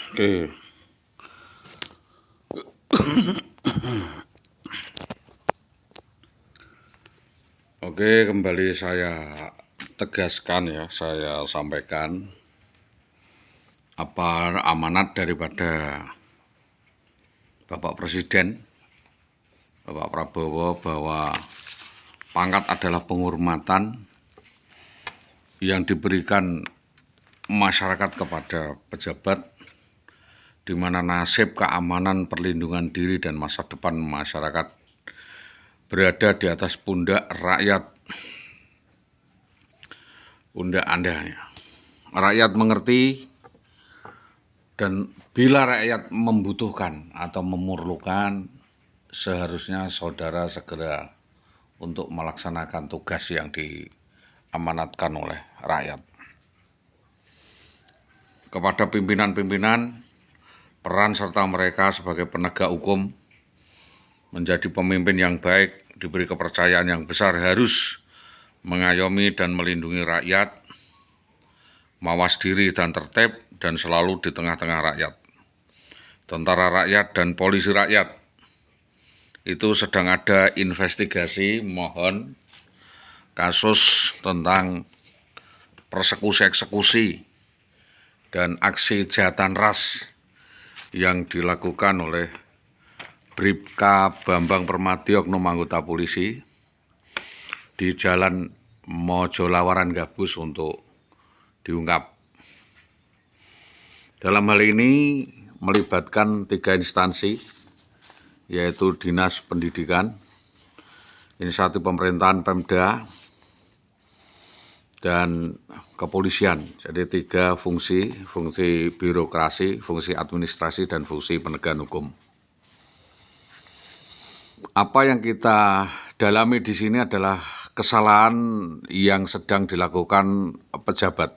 Oke. Oke, kembali saya tegaskan ya, saya sampaikan apa amanat daripada Bapak Presiden, Bapak Prabowo, bahwa pangkat adalah penghormatan yang diberikan masyarakat kepada pejabat, di mana nasib keamanan, perlindungan diri, dan masa depan masyarakat berada di atas pundak rakyat. Pundak Anda. Rakyat mengerti, dan bila rakyat membutuhkan atau memerlukan, seharusnya saudara segera untuk melaksanakan tugas yang diamanatkan oleh rakyat. Kepada pimpinan-pimpinan, peran serta mereka sebagai penegak hukum menjadi pemimpin yang baik, diberi kepercayaan yang besar, harus mengayomi dan melindungi rakyat, mawas diri dan tertib, dan selalu di tengah-tengah rakyat. Tentara rakyat dan polisi rakyat itu sedang ada investigasi, mohon, kasus tentang persekusi-eksekusi dan aksi kejahatan ras yang dilakukan oleh Bribka Bambang Permadi, oknum anggota polisi di Jalan Mojolawaran Gabus, untuk diungkap. Dalam hal ini melibatkan 3 instansi, yaitu Dinas Pendidikan, Instansi Pemerintahan Pemda, dan kepolisian. Jadi 3 fungsi birokrasi, fungsi administrasi, dan fungsi penegakan hukum. Apa yang kita dalami di sini adalah kesalahan yang sedang dilakukan pejabat.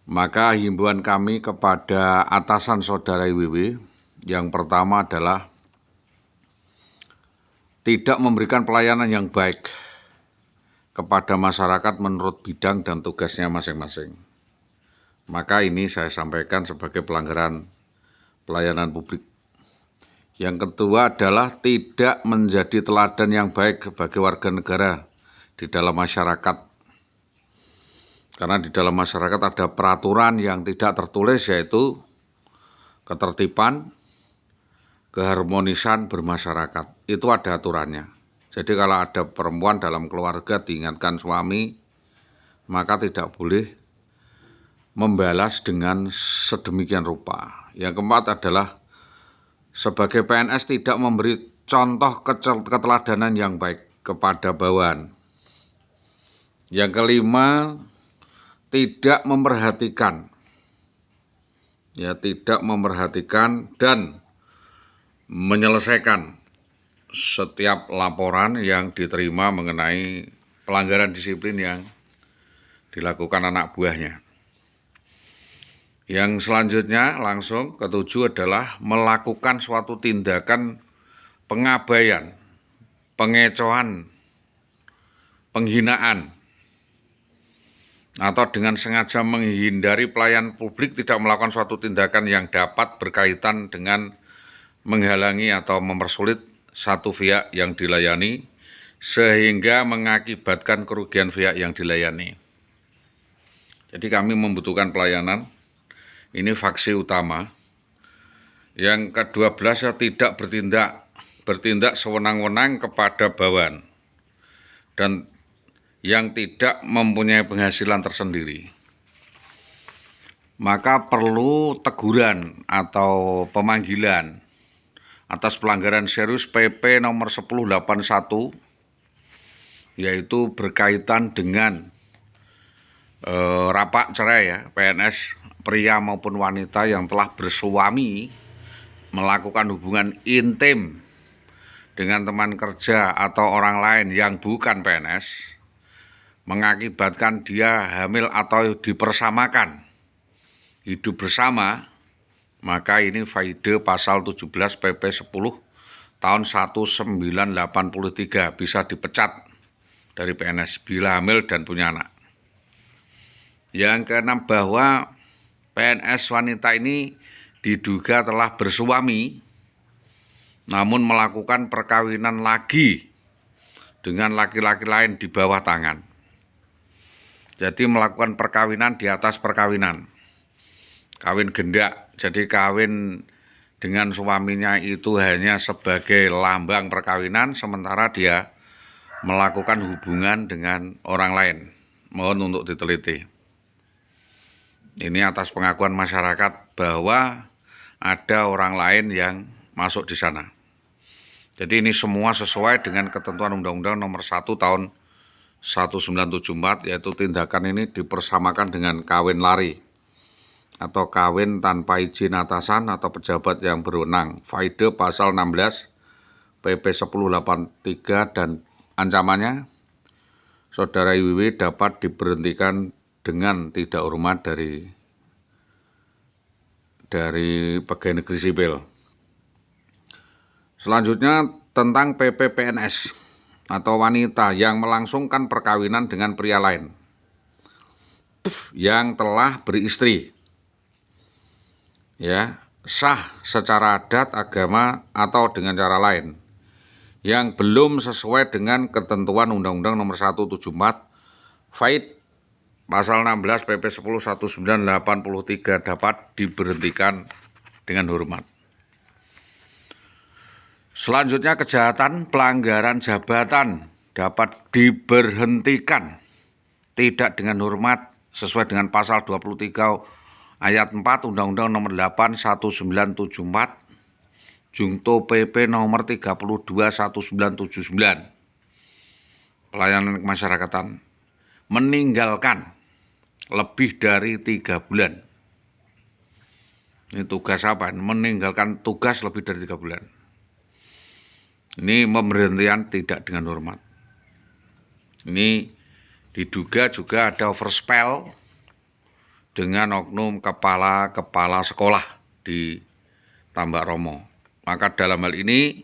Maka himbauan kami kepada atasan saudara IWW yang pertama adalah tidak memberikan pelayanan yang baik kepada masyarakat menurut bidang dan tugasnya masing-masing. Maka ini saya sampaikan sebagai pelanggaran pelayanan publik. Yang kedua adalah tidak menjadi teladan yang baik bagi warga negara di dalam masyarakat. Karena di dalam masyarakat ada peraturan yang tidak tertulis, yaitu ketertiban, keharmonisan bermasyarakat. Itu ada aturannya. Jadi kalau ada perempuan dalam keluarga diingatkan suami, maka tidak boleh membalas dengan sedemikian rupa. Yang keempat adalah sebagai PNS tidak memberi contoh keteladanan yang baik kepada bawahan. Yang kelima, tidak memperhatikan dan menyelesaikan setiap laporan yang diterima mengenai pelanggaran disiplin yang dilakukan anak buahnya. Yang selanjutnya langsung ketujuh adalah melakukan suatu tindakan pengabaian, pengecohan, penghinaan, atau dengan sengaja menghindari pelayan publik, tidak melakukan suatu tindakan yang dapat berkaitan dengan menghalangi atau mempersulit satu pihak yang dilayani sehingga mengakibatkan kerugian pihak yang dilayani. Jadi kami membutuhkan pelayanan. Ini faksi utama. Yang ke-12, tidak bertindak sewenang-wenang kepada bawahan dan yang tidak mempunyai penghasilan tersendiri. Maka perlu teguran atau pemanggilan atas pelanggaran serius PP nomor 1081, yaitu berkaitan dengan rapak cerai ya, PNS pria maupun wanita yang telah bersuami melakukan hubungan intim dengan teman kerja atau orang lain yang bukan PNS, mengakibatkan dia hamil atau dipersamakan hidup bersama, maka ini faedah pasal 17 PP 10 tahun 1983, bisa dipecat dari PNS bila hamil dan punya anak. Yang keenam, bahwa PNS wanita ini diduga telah bersuami namun melakukan perkawinan lagi dengan laki-laki lain di bawah tangan. Jadi melakukan perkawinan di atas perkawinan. Kawin gendak, jadi kawin dengan suaminya itu hanya sebagai lambang perkawinan, sementara dia melakukan hubungan dengan orang lain. Mohon untuk diteliti. Ini atas pengakuan masyarakat bahwa ada orang lain yang masuk di sana. Jadi ini semua sesuai dengan ketentuan Undang-Undang Nomor 1 Tahun 1974, yaitu tindakan ini dipersamakan dengan kawin lari atau kawin tanpa izin atasan atau pejabat yang berwenang. Faedah pasal 16 PP 1083 dan ancamannya Saudara IWW dapat diberhentikan dengan tidak hormat dari pegawai negeri sipil. Selanjutnya tentang PPPNS atau wanita yang melangsungkan perkawinan dengan pria lain yang telah beristri, ya, sah secara adat, agama atau dengan cara lain, yang belum sesuai dengan ketentuan Undang-Undang Nomor 174 Faid pasal 16 PP 10 1983 dapat diberhentikan dengan hormat. Selanjutnya kejahatan pelanggaran jabatan dapat diberhentikan tidak dengan hormat sesuai dengan pasal 23 ayat 4 Undang-Undang Nomor 8 1974 Jungto PP Nomor 32 1979 pelayanan kemasyarakatan meninggalkan lebih dari 3 bulan. Ini tugas apa? Meninggalkan tugas lebih dari 3 bulan. Ini pemberhentian tidak dengan hormat. Ini diduga juga ada overspell dengan oknum kepala sekolah di Tambak Romo. Maka dalam hal ini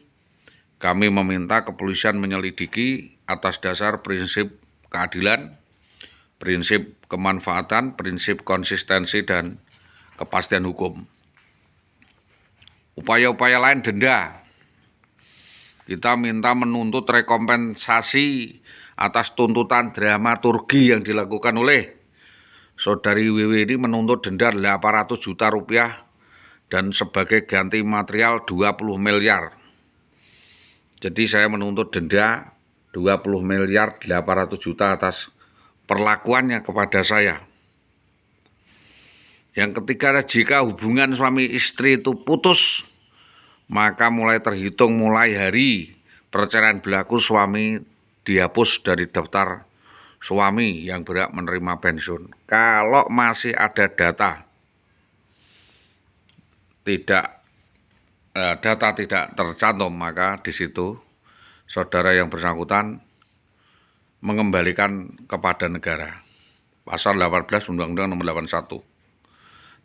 kami meminta kepolisian menyelidiki atas dasar prinsip keadilan, prinsip kemanfaatan, prinsip konsistensi dan kepastian hukum. Upaya-upaya lain denda. Kita minta menuntut rekompensasi atas tuntutan dramaturgi yang dilakukan oleh Saudari WW ini, menuntut denda 800 juta rupiah dan sebagai ganti material 20 miliar. Jadi saya menuntut denda 20 miliar 800 juta atas perlakuannya kepada saya. Yang ketiga, jika hubungan suami istri itu putus, maka mulai terhitung mulai hari perceraian berlaku suami dihapus dari daftar suami yang berhak menerima pensiun. Kalau masih ada data tidak tercantum, maka di situ saudara yang bersangkutan mengembalikan kepada negara. Pasal 18 Undang-Undang Nomor 81.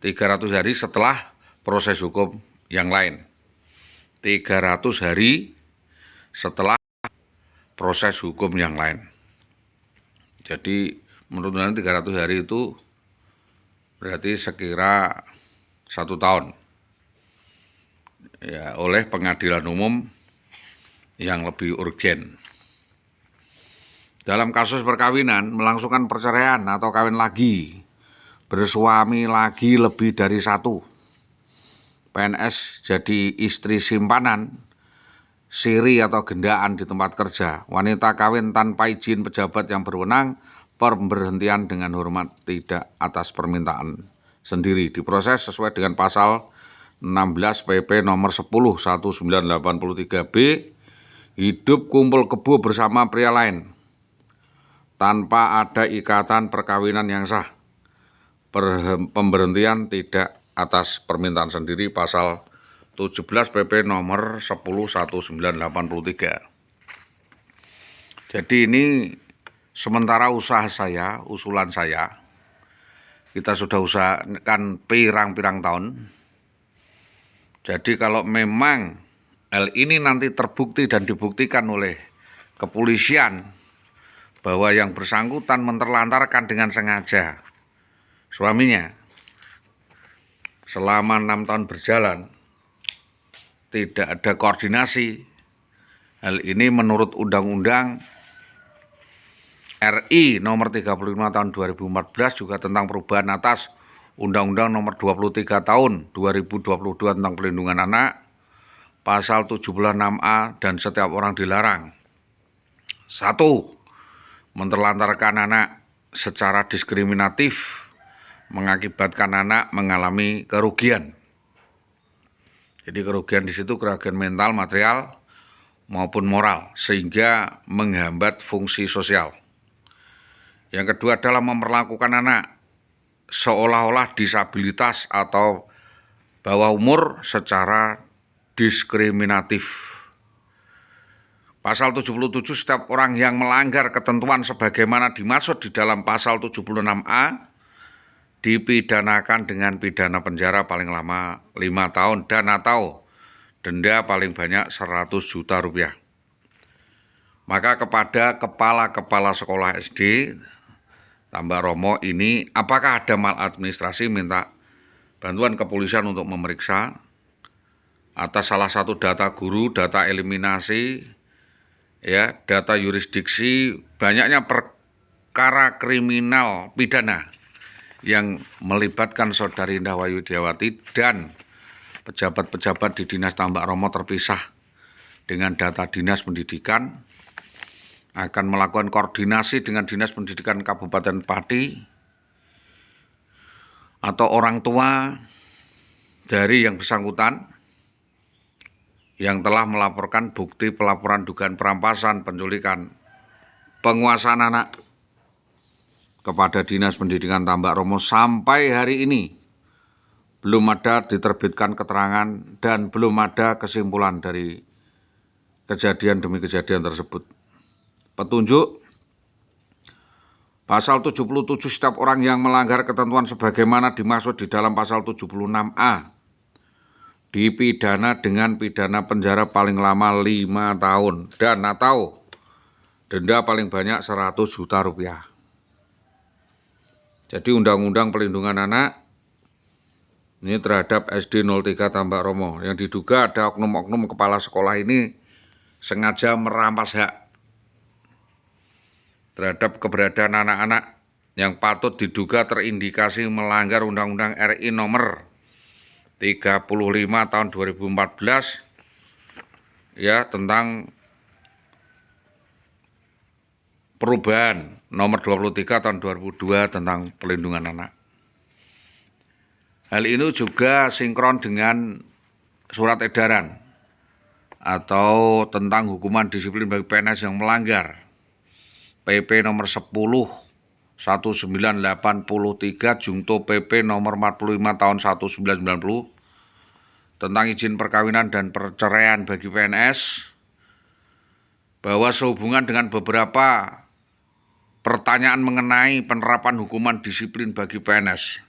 300 hari setelah proses hukum yang lain. 300 hari setelah proses hukum yang lain. Jadi menurut undang 300 hari itu berarti sekira 1 tahun. Ya, oleh pengadilan umum yang lebih urgen. Dalam kasus perkawinan, melangsungkan perceraian atau kawin lagi, bersuami lagi lebih dari 1, PNS jadi istri simpanan, siri atau gendaan di tempat kerja, wanita kawin tanpa izin pejabat yang berwenang, pemberhentian dengan hormat tidak atas permintaan sendiri, diproses sesuai dengan pasal 16 PP nomor 10 1983B, hidup kumpul kebo bersama pria lain tanpa ada ikatan perkawinan yang sah, pemberhentian tidak atas permintaan sendiri, pasal 17 PP nomor 10 1983. Jadi ini sementara usaha saya, usulan saya, kita sudah usahakan pirang-pirang tahun. Jadi kalau memang hal ini nanti terbukti dan dibuktikan oleh kepolisian bahwa yang bersangkutan menelantarkan dengan sengaja suaminya, selama 6 tahun berjalan tidak ada koordinasi. Hal ini menurut Undang-Undang RI Nomor 35 Tahun 2014 juga tentang perubahan atas Undang-Undang Nomor 23 Tahun 2022 tentang Perlindungan Anak, Pasal 76A, dan setiap orang dilarang: 1. Menelantarkan anak secara diskriminatif mengakibatkan anak mengalami kerugian. Jadi kerugian di situ kerugian mental, material, maupun moral, sehingga menghambat fungsi sosial. Yang kedua adalah memperlakukan anak seolah-olah disabilitas atau bawah umur secara diskriminatif. Pasal 77, setiap orang yang melanggar ketentuan sebagaimana dimaksud di dalam pasal 76A dipidanakan dengan pidana penjara paling lama 5 tahun dan atau denda paling banyak 100 juta rupiah. Maka kepada kepala-kepala sekolah SD Tambak Romo ini, apakah ada maladministrasi, minta bantuan kepolisian untuk memeriksa atas salah satu data guru, data eliminasi, ya, data yurisdiksi, banyaknya perkara kriminal pidana yang melibatkan Saudari Indah Wahyudiawati dan pejabat-pejabat di Dinas Tambak Romo terpisah dengan data Dinas Pendidikan, akan melakukan koordinasi dengan Dinas Pendidikan Kabupaten Pati atau orang tua dari yang bersangkutan yang telah melaporkan bukti pelaporan dugaan perampasan, penculikan, penguasaan anak kepada Dinas Pendidikan Tambak Romo. Sampai hari ini belum ada diterbitkan keterangan dan belum ada kesimpulan dari kejadian demi kejadian tersebut. Petunjuk: Pasal 77, setiap orang yang melanggar ketentuan sebagaimana dimaksud di dalam pasal 76A dipidana dengan pidana penjara paling lama 5 tahun dan atau denda paling banyak 100 juta rupiah. Jadi Undang-Undang Perlindungan Anak ini terhadap SD 03 Tambak Romo yang diduga ada oknum-oknum kepala sekolah ini sengaja merampas hak terhadap keberadaan anak-anak yang patut diduga terindikasi melanggar Undang-Undang RI Nomor 35 Tahun 2014 ya, tentang perubahan Nomor 23 Tahun 2002 tentang Perlindungan Anak. Hal ini juga sinkron dengan surat edaran atau tentang hukuman disiplin bagi PNS yang melanggar PP nomor 10 1983 Jungto PP nomor 45 tahun 1990 tentang izin perkawinan dan perceraian bagi PNS, bahwa sehubungan dengan beberapa pertanyaan mengenai penerapan hukuman disiplin bagi PNS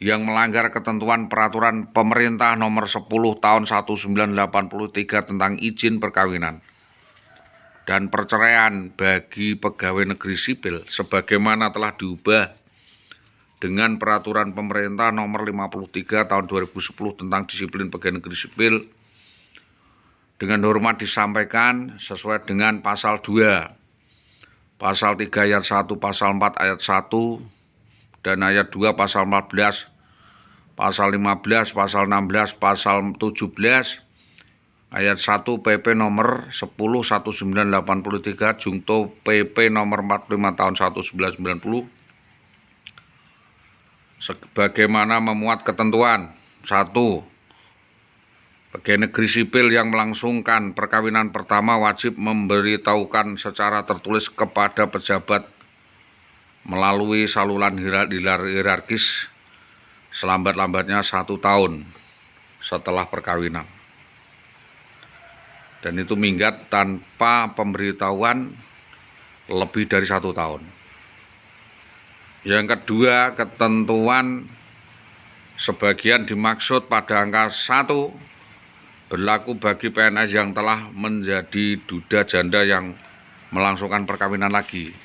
yang melanggar ketentuan peraturan pemerintah nomor 10 tahun 1983 tentang izin perkawinan dan perceraian bagi pegawai negeri sipil sebagaimana telah diubah dengan peraturan pemerintah nomor 53 tahun 2010 tentang disiplin pegawai negeri sipil, dengan hormat disampaikan sesuai dengan pasal 2, pasal 3 ayat 1, pasal 4 ayat 1 dan ayat 2, pasal 14, pasal 15, pasal 16, pasal 17 ayat 1 PP nomor 10 1983 Jungto PP nomor 45 tahun 1990 sebagaimana memuat ketentuan: 1. Pegawai negeri sipil yang melangsungkan perkawinan pertama wajib memberitahukan secara tertulis kepada pejabat melalui saluran hierarkis selambat-lambatnya 1 tahun setelah perkawinan, dan itu minggat tanpa pemberitahuan lebih dari 1 tahun. Yang kedua, ketentuan sebagian dimaksud pada angka 1 berlaku bagi PNS yang telah menjadi duda janda yang melangsungkan perkawinan lagi.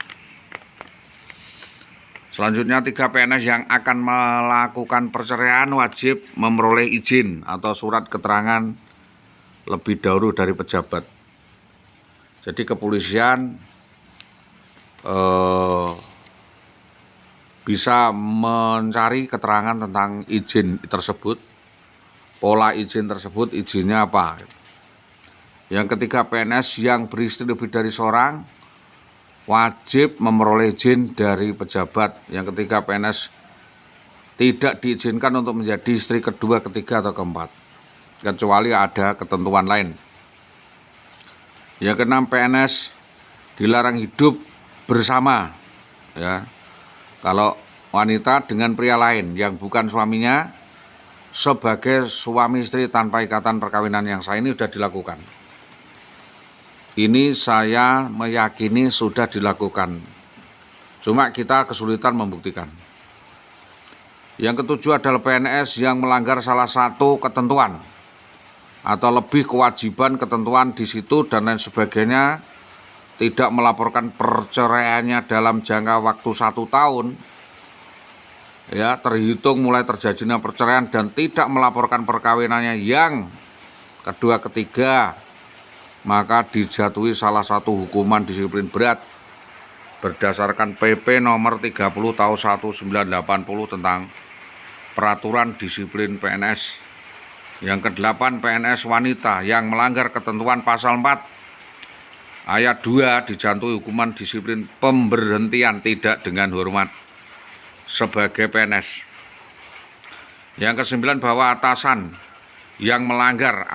Selanjutnya 3 PNS yang akan melakukan perceraian wajib memperoleh izin atau surat keterangan lebih dahulu dari pejabat. Jadi kepolisian bisa mencari keterangan tentang izin tersebut, pola izin tersebut, izinnya apa. Yang ketiga, PNS yang beristri lebih dari seorang wajib memperoleh izin dari pejabat. Yang ketiga, PNS tidak diizinkan untuk menjadi istri kedua, ketiga, atau keempat, kecuali ada ketentuan lain. Yang keenam, PNS dilarang hidup bersama, ya. Kalau wanita dengan pria lain yang bukan suaminya sebagai suami istri tanpa ikatan perkawinan yang sah, ini sudah dilakukan. Ini saya meyakini sudah dilakukan. Cuma kita kesulitan membuktikan. Yang ketujuh adalah PNS yang melanggar salah satu ketentuan atau lebih kewajiban ketentuan di situ dan lain sebagainya, tidak melaporkan perceraiannya dalam jangka waktu 1 tahun, ya, terhitung mulai terjadinya perceraian, dan tidak melaporkan perkawinannya yang kedua, ketiga, maka dijatuhi salah satu hukuman disiplin berat berdasarkan PP nomor 30 tahun 1980 tentang peraturan disiplin PNS. Yang ke-8, PNS wanita yang melanggar ketentuan pasal 4 ayat 2 dijatuhi hukuman disiplin pemberhentian tidak dengan hormat sebagai PNS. Yang ke-9, bahwa atasan yang melanggar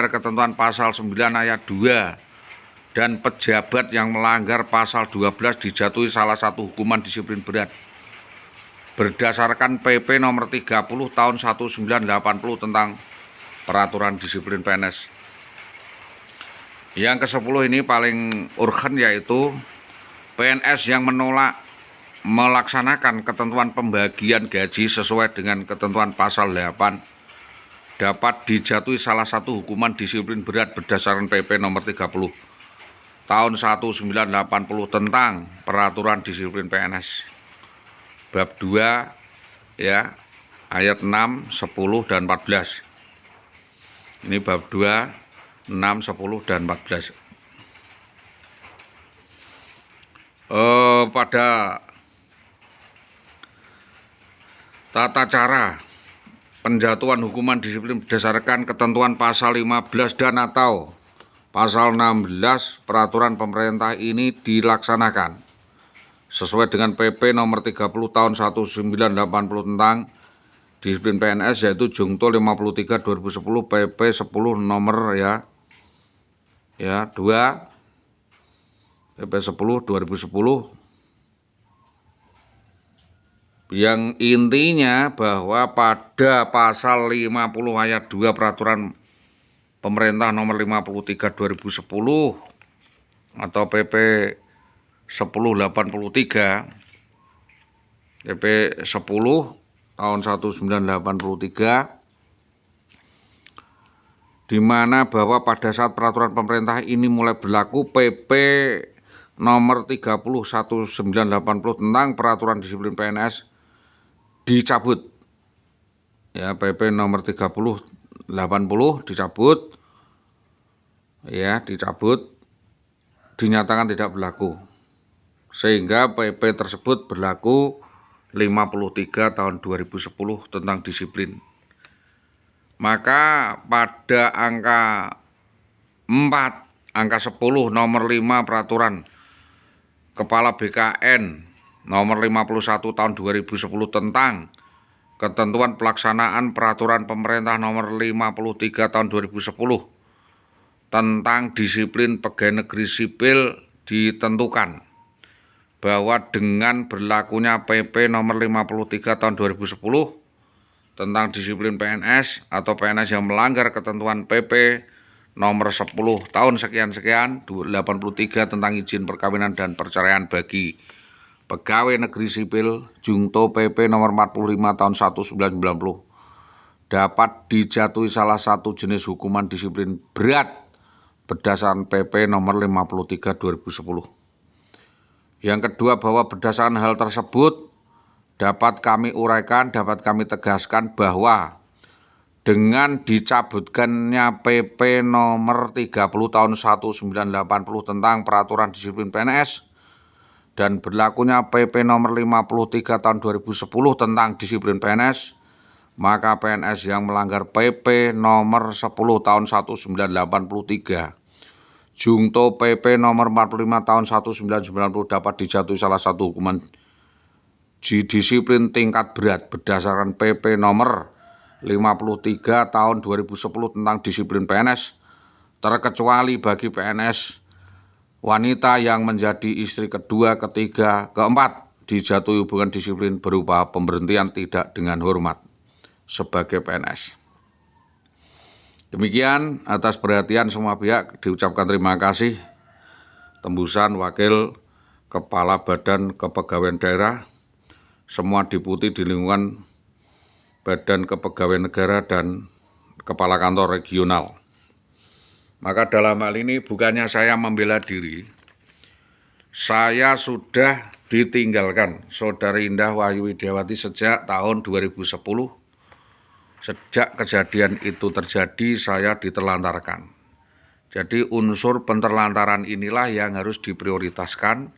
ketentuan pasal 9 ayat 2 dan pejabat yang melanggar pasal 12 dijatuhi salah satu hukuman disiplin berat berdasarkan PP nomor 30 tahun 1980 tentang peraturan disiplin PNS. Yang ke-10 ini paling urgen, yaitu PNS yang menolak melaksanakan ketentuan pembagian gaji sesuai dengan ketentuan pasal 8 dapat dijatuhi salah satu hukuman disiplin berat berdasarkan PP nomor 30 tahun 1980 tentang peraturan disiplin PNS bab 2, ya, ayat 6, 10 dan 14. Ini bab 2 6, 10, dan 14. Pada tata cara penjatuhan hukuman disiplin berdasarkan ketentuan pasal 15 dan atau pasal 16 peraturan pemerintah ini dilaksanakan sesuai dengan PP nomor 30 tahun 1980 tentang disiplin PNS, yaitu Jungto 53 2010 PP 10 nomor ya 2 PP 10 2010, yang intinya bahwa pada pasal 50 ayat 2 peraturan pemerintah nomor 53 2010 atau PP 1083 PP 10 tahun 1983, di mana bahwa pada saat peraturan pemerintah ini mulai berlaku, PP nomor 30 1980 tentang peraturan disiplin PNS dicabut. Ya, PP nomor 30 80 dicabut. Ya, dicabut, dinyatakan tidak berlaku. Sehingga PP tersebut berlaku 53 tahun 2010 tentang disiplin. Maka pada angka 4, angka 10 nomor 5 peraturan Kepala BKN nomor 51 tahun 2010 tentang ketentuan pelaksanaan peraturan pemerintah nomor 53 tahun 2010 tentang disiplin pegawai negeri sipil ditentukan bahwa dengan berlakunya PP nomor 53 tahun 2010 tentang disiplin PNS atau PNS yang melanggar ketentuan PP nomor 10 tahun sekian-sekian 83 tentang izin perkawinan dan perceraian bagi pegawai negeri sipil Jungto PP nomor 45 tahun 1990 dapat dijatuhi salah satu jenis hukuman disiplin berat berdasarkan PP nomor 53 2010. Yang kedua, bahwa berdasarkan hal tersebut dapat kami uraikan, dapat kami tegaskan bahwa dengan dicabutkannya PP nomor 30 tahun 1980 tentang peraturan disiplin PNS dan berlakunya PP nomor 53 tahun 2010 tentang disiplin PNS, maka PNS yang melanggar PP nomor 10 tahun 1983 Jungto PP nomor 45 tahun 1990 dapat dijatuhi salah satu hukuman disiplin tingkat berat berdasarkan PP nomor 53 tahun 2010 tentang disiplin PNS, terkecuali bagi PNS wanita yang menjadi istri kedua, ketiga, keempat dijatuhi hubungan disiplin berupa pemberhentian tidak dengan hormat sebagai PNS. Demikian, atas perhatian semua pihak diucapkan terima kasih. Tembusan Wakil Kepala Badan Kepegawaian Daerah, semua deputi di lingkungan Badan Kepegawaian Negara dan Kepala Kantor Regional. Maka dalam hal ini bukannya saya membela diri, saya sudah ditinggalkan Saudari Indah Wahyu Widiawati sejak tahun 2010. Sejak kejadian itu terjadi, saya diterlantarkan. Jadi unsur penterlantaran inilah yang harus diprioritaskan,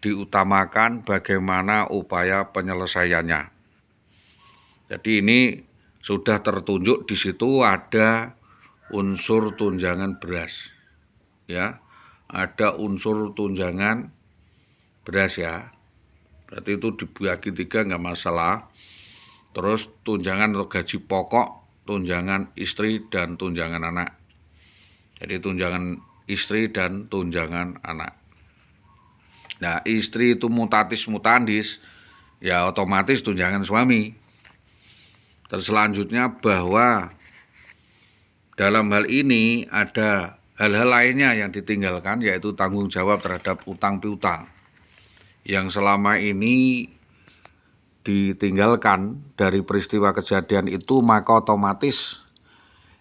diutamakan bagaimana upaya penyelesaiannya. Jadi ini sudah tertunjuk di situ ada unsur tunjangan beras, ya, ada unsur tunjangan beras ya. Berarti itu dibagi 3 nggak masalah. Terus tunjangan atau gaji pokok, tunjangan istri dan tunjangan anak. Jadi tunjangan istri dan tunjangan anak. Nah, istri itu mutatis mutandis, ya otomatis tunjangan suami. Terus selanjutnya bahwa dalam hal ini ada hal-hal lainnya yang ditinggalkan, yaitu tanggung jawab terhadap utang piutang yang selama ini ditinggalkan dari peristiwa kejadian itu, maka otomatis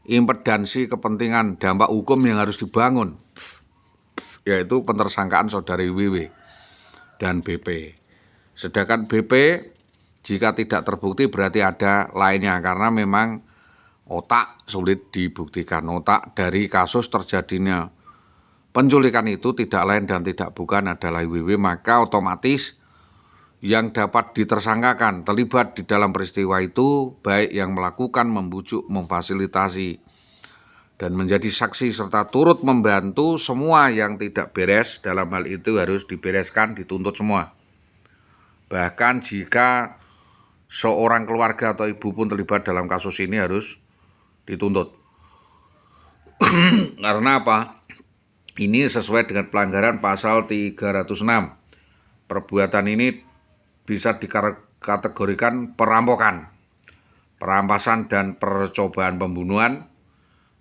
impedansi kepentingan dampak hukum yang harus dibangun, yaitu pentersangkaan Saudari WW dan BP. Sedangkan BP jika tidak terbukti berarti ada lainnya, karena memang otak sulit dibuktikan. Otak dari kasus terjadinya penculikan itu tidak lain dan tidak bukan adalah WW, maka otomatis yang dapat ditersangkakan terlibat di dalam peristiwa itu baik yang melakukan, membujuk, memfasilitasi, dan menjadi saksi serta turut membantu semua yang tidak beres dalam hal itu harus dibereskan, dituntut semua. Bahkan jika seorang keluarga atau ibu pun terlibat dalam kasus ini harus dituntut. Karena apa? Ini sesuai dengan pelanggaran pasal 306. Perbuatan ini bisa dikategorikan perampokan, perampasan dan percobaan pembunuhan.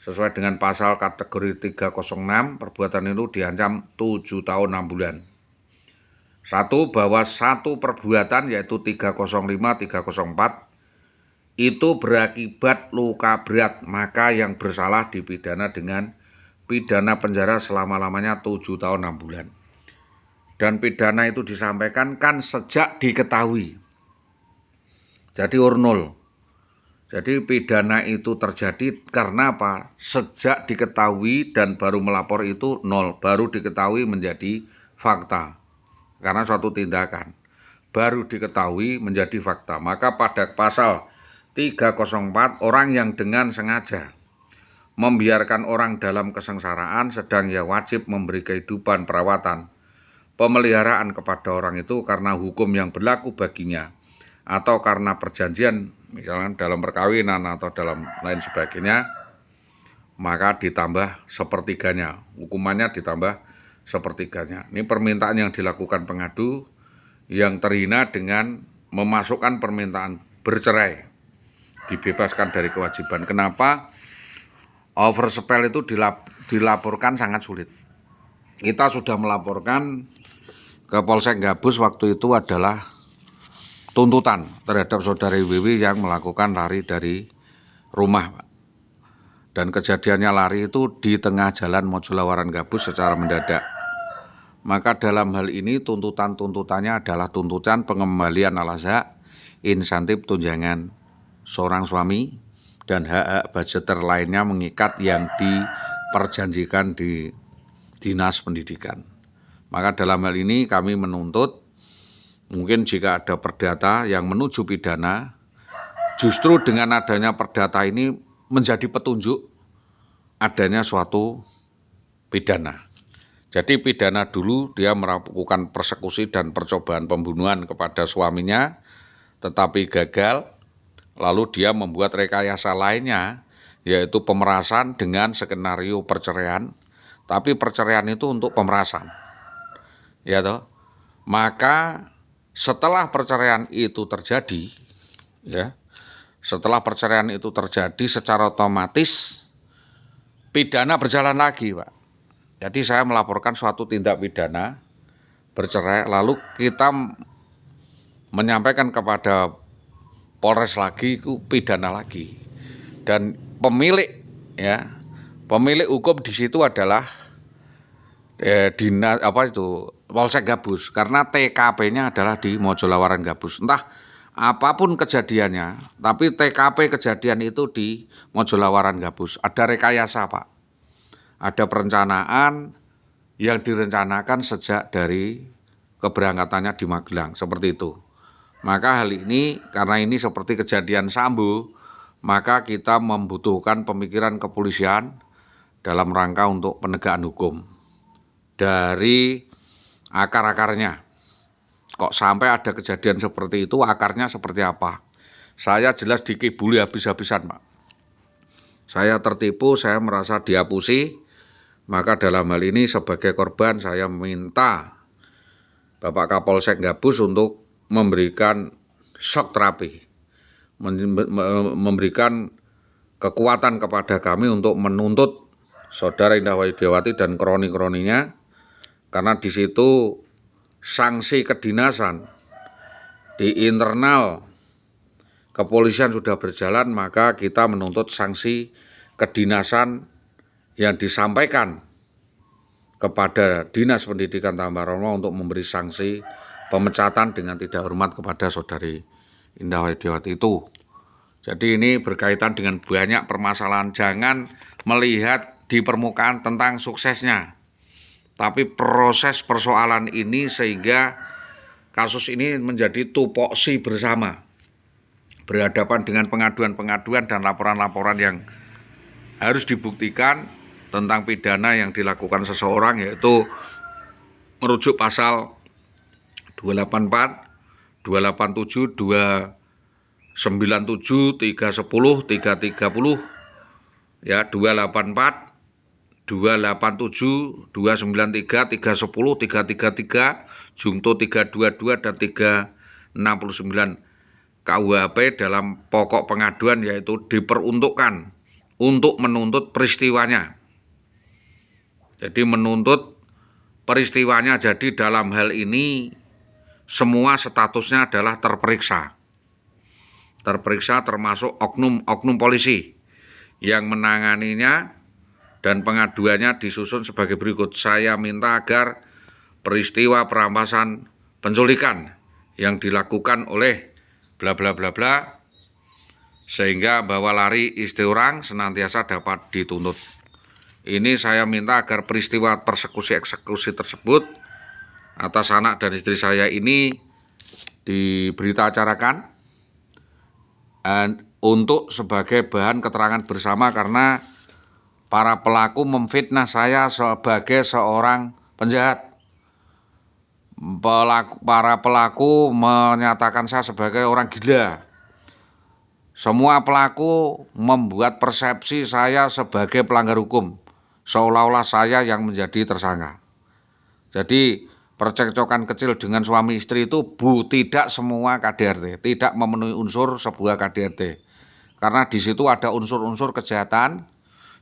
Sesuai dengan pasal kategori 306, perbuatan itu diancam 7 tahun 6 bulan. Satu, bahwa satu perbuatan yaitu 305, 304 itu berakibat luka berat, maka yang bersalah dipidana dengan pidana penjara selama-lamanya 7 tahun 6 bulan. Dan pidana itu disampaikan kan sejak diketahui. Jadi urnul. Jadi pidana itu terjadi karena apa? Sejak diketahui dan baru melapor itu 0, baru diketahui menjadi fakta. Karena suatu tindakan baru diketahui menjadi fakta. Maka pada pasal 304, orang yang dengan sengaja membiarkan orang dalam kesengsaraan sedang ia wajib memberi kehidupan, perawatan, pemeliharaan kepada orang itu karena hukum yang berlaku baginya atau karena perjanjian, misalnya dalam perkawinan atau dalam lain sebagainya, maka ditambah sepertiganya, hukumannya ditambah sepertiganya. Ini permintaan yang dilakukan pengadu yang terhina dengan memasukkan permintaan bercerai, dibebaskan dari kewajiban. Kenapa? Overspell itu dilaporkan sangat sulit. Kita sudah melaporkan ke Polsek Gabus waktu itu adalah tuntutan terhadap Saudari WW yang melakukan lari dari rumah. Dan kejadiannya lari itu di tengah jalan Mojolawaran Gabus secara mendadak. Maka dalam hal ini tuntutannya adalah tuntutan pengembalian al-haq, insentif tunjangan seorang suami, dan hak-hak budgeter lainnya mengikat yang diperjanjikan di Dinas Pendidikan. Maka dalam hal ini kami menuntut, mungkin jika ada perdata yang menuju pidana, justru dengan adanya perdata ini menjadi petunjuk adanya suatu pidana. Jadi pidana dulu dia melakukan persekusi dan percobaan pembunuhan kepada suaminya, tetapi gagal. Lalu dia membuat rekayasa lainnya, yaitu pemerasan dengan skenario perceraian, tapi perceraian itu untuk pemerasan. Ya toh? Maka setelah perceraian itu terjadi, ya, setelah perceraian itu terjadi secara otomatis pidana berjalan lagi, Pak. Jadi saya melaporkan suatu tindak pidana bercerai, lalu kita menyampaikan kepada Polres lagi, itu pidana lagi. Dan pemilik hukum di situ adalah Polsek Gabus, karena TKP-nya adalah di Mojolawaran Gabus. Entah apapun kejadiannya, tapi TKP kejadian itu di Mojolawaran Gabus. Ada rekayasa, Pak. Ada perencanaan yang direncanakan sejak dari keberangkatannya di Magelang, seperti itu. Maka hal ini, karena ini seperti kejadian Sambo, maka kita membutuhkan pemikiran kepolisian dalam rangka untuk penegakan hukum dari akar-akarnya. Kok sampai ada kejadian seperti itu, akarnya seperti apa? Saya jelas dikibuli habis-habisan, Pak. Saya tertipu, saya merasa dihapusi, maka dalam hal ini sebagai korban saya meminta Bapak Kapolsek Gabus untuk memberikan shock terapi, memberikan kekuatan kepada kami untuk menuntut Saudara Indah Widiawati dan kroni-kroninya, karena di situ sanksi kedinasan di internal kepolisian sudah berjalan, maka kita menuntut sanksi kedinasan yang disampaikan kepada Dinas Pendidikan Tambarono untuk memberi sanksi pemecatan dengan tidak hormat kepada Saudari Indah Widiawati itu. Jadi ini berkaitan dengan banyak permasalahan. Jangan melihat di permukaan tentang suksesnya, tapi proses persoalan ini sehingga kasus ini menjadi tupoksi bersama, berhadapan dengan pengaduan-pengaduan dan laporan-laporan yang harus dibuktikan tentang pidana yang dilakukan seseorang, yaitu merujuk pasal 284, 287, 297, 310, 330, ya, 284, 287, 293, 310, 333, Jungto 322 dan 369 KUHP dalam pokok pengaduan, yaitu diperuntukkan untuk menuntut peristiwanya. Jadi menuntut peristiwanya. Jadi dalam hal ini semua statusnya adalah terperiksa. Terperiksa termasuk oknum polisi yang menanganinya, dan pengaduannya disusun sebagai berikut. Saya minta agar peristiwa perampasan penculikan yang dilakukan oleh bla bla bla bla sehingga bawa lari istri orang senantiasa dapat dituntut. Ini saya minta agar peristiwa persekusi-eksekusi tersebut atas anak dan istri saya ini diberita acarakan untuk sebagai bahan keterangan bersama, karena para pelaku memfitnah saya sebagai seorang penjahat. Para pelaku menyatakan saya sebagai orang gila. Semua pelaku membuat persepsi saya sebagai pelanggar hukum, seolah-olah saya yang menjadi tersangka. Jadi percekcokan kecil dengan suami istri itu tidak semua KDRT, tidak memenuhi unsur sebuah KDRT. Karena di situ ada unsur-unsur kejahatan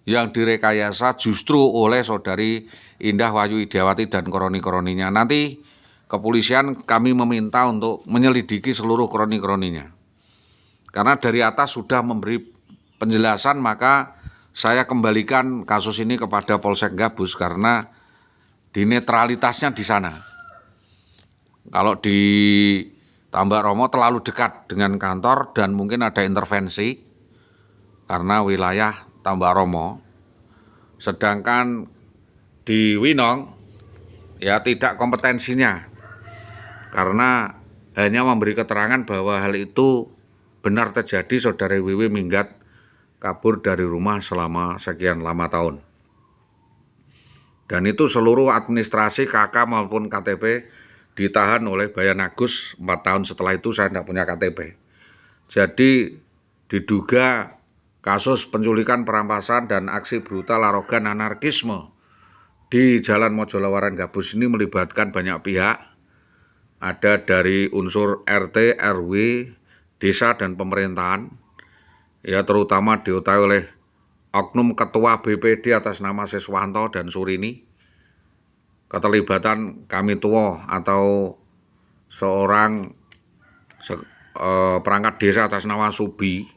yang direkayasa justru oleh Saudari Indah Widiawati dan kroni-kroninya. Nanti kepolisian kami meminta untuk menyelidiki seluruh kroni-kroninya. Karena dari atas sudah memberi penjelasan, maka saya kembalikan kasus ini kepada Polsek Gabus, karena di netralitasnya di sana. Kalau di Tambak Romo terlalu dekat dengan kantor dan mungkin ada intervensi karena wilayah Tambak Romo. Sedangkan di Winong ya tidak kompetensinya karena hanya memberi keterangan bahwa hal itu benar terjadi. Saudara WW minggat kabur dari rumah selama sekian lama tahun. Dan itu seluruh administrasi KK maupun KTP ditahan oleh Bayan Agus 4 tahun setelah itu saya tidak punya KTP. Jadi diduga kasus penculikan, perampasan, dan aksi brutal, arogan, anarkisme di Jalan Mojolawaran Gabus ini melibatkan banyak pihak. Ada dari unsur RT, RW, desa, dan pemerintahan. Ya terutama diotai oleh oknum ketua BPD atas nama Siswanto dan Surini. Keterlibatan kami tua atau seorang perangkat desa atas nama Subi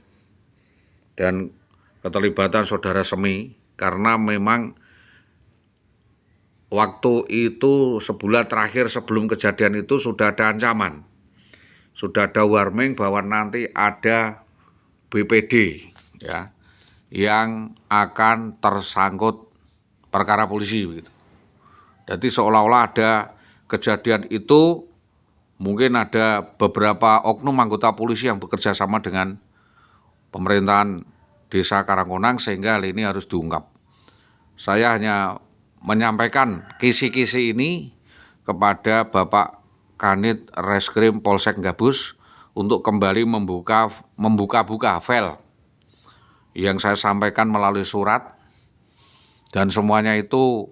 dan keterlibatan saudara Semi, karena memang waktu itu sebulan terakhir sebelum kejadian itu sudah ada ancaman, sudah ada warning bahwa nanti ada BPD ya yang akan tersangkut perkara polisi begitu. Jadi seolah-olah ada kejadian itu, mungkin ada beberapa oknum anggota polisi yang bekerja sama dengan pemerintahan Desa Karangkonang sehingga hal ini harus diungkap. Saya hanya menyampaikan kisi-kisi ini kepada Bapak Kanit Reskrim Polsek Gabus untuk kembali membuka-buka file yang saya sampaikan melalui surat, dan semuanya itu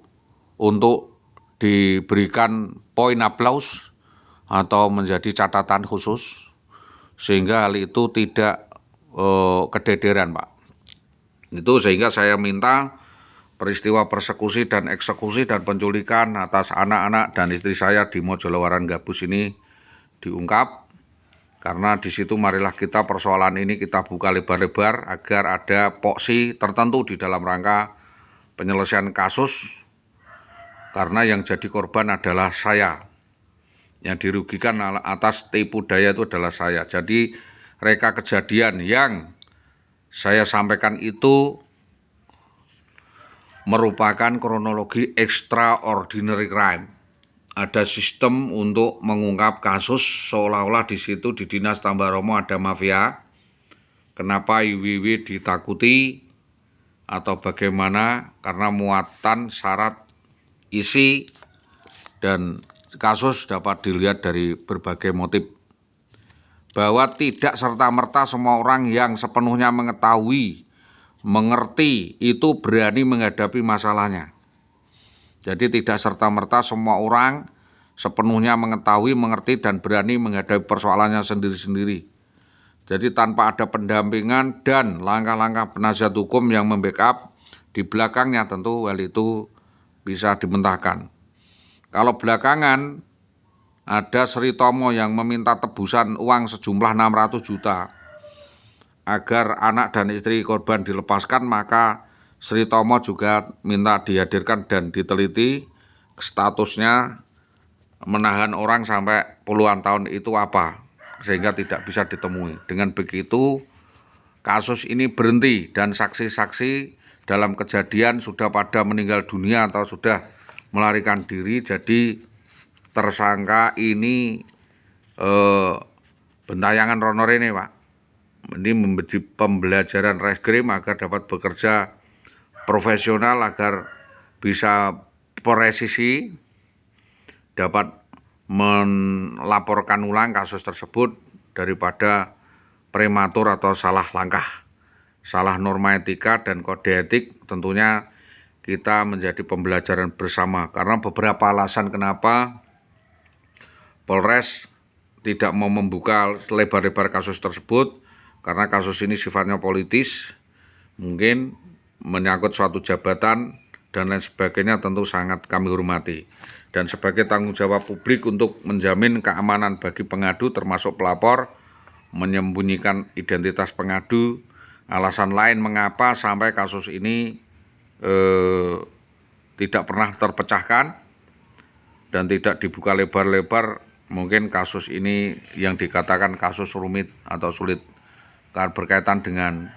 untuk diberikan poin aplaus atau menjadi catatan khusus sehingga hal itu tidak kedederan, Pak. Itu sehingga saya minta peristiwa persekusi dan eksekusi dan penculikan atas anak-anak dan istri saya di Mojolawaran Gabus ini diungkap, karena di situ marilah kita persoalan ini kita buka lebar-lebar agar ada poksi tertentu di dalam rangka penyelesaian kasus. Karena yang jadi korban adalah saya, yang dirugikan atas tipu daya itu adalah saya. Jadi reka kejadian yang saya sampaikan itu merupakan kronologi extraordinary crime. Ada sistem untuk mengungkap kasus seolah-olah di situ di Dinas Tambak Romo ada mafia. Kenapa IWW ditakuti atau bagaimana? Karena muatan, syarat, isi, dan kasus dapat dilihat dari berbagai motif. Bahwa tidak serta-merta semua orang yang sepenuhnya mengetahui, mengerti, itu berani menghadapi masalahnya. Jadi tidak serta-merta semua orang sepenuhnya mengetahui, mengerti, dan berani menghadapi persoalannya sendiri-sendiri. Jadi tanpa ada pendampingan dan langkah-langkah penasihat hukum yang membackup di belakangnya, tentu hal itu bisa dimentahkan. Kalau belakangan ada Sri Tomo yang meminta tebusan uang sejumlah 600 juta agar anak dan istri korban dilepaskan, maka Sri Tomo juga minta dihadirkan dan diteliti statusnya menahan orang sampai puluhan tahun itu apa, sehingga tidak bisa ditemui. Dengan begitu kasus ini berhenti dan saksi-saksi dalam kejadian sudah pada meninggal dunia atau sudah melarikan diri. Jadi tersangka ini bentayangan ronor ini, Pak. Ini menjadi pembelajaran reskrim agar dapat bekerja profesional, agar bisa presisi, dapat melaporkan ulang kasus tersebut daripada prematur atau salah langkah, salah norma etika dan kode etik. Tentunya kita menjadi pembelajaran bersama, karena beberapa alasan kenapa Polres tidak mau membuka lebar-lebar kasus tersebut, karena kasus ini sifatnya politis, mungkin menyangkut suatu jabatan dan lain sebagainya, tentu sangat kami hormati. Dan sebagai tanggung jawab publik untuk menjamin keamanan bagi pengadu termasuk pelapor, menyembunyikan identitas pengadu, alasan lain mengapa sampai kasus ini tidak pernah terpecahkan, dan tidak dibuka lebar-lebar, mungkin kasus ini yang dikatakan kasus rumit atau sulit berkaitan dengan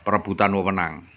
perebutan wewenang.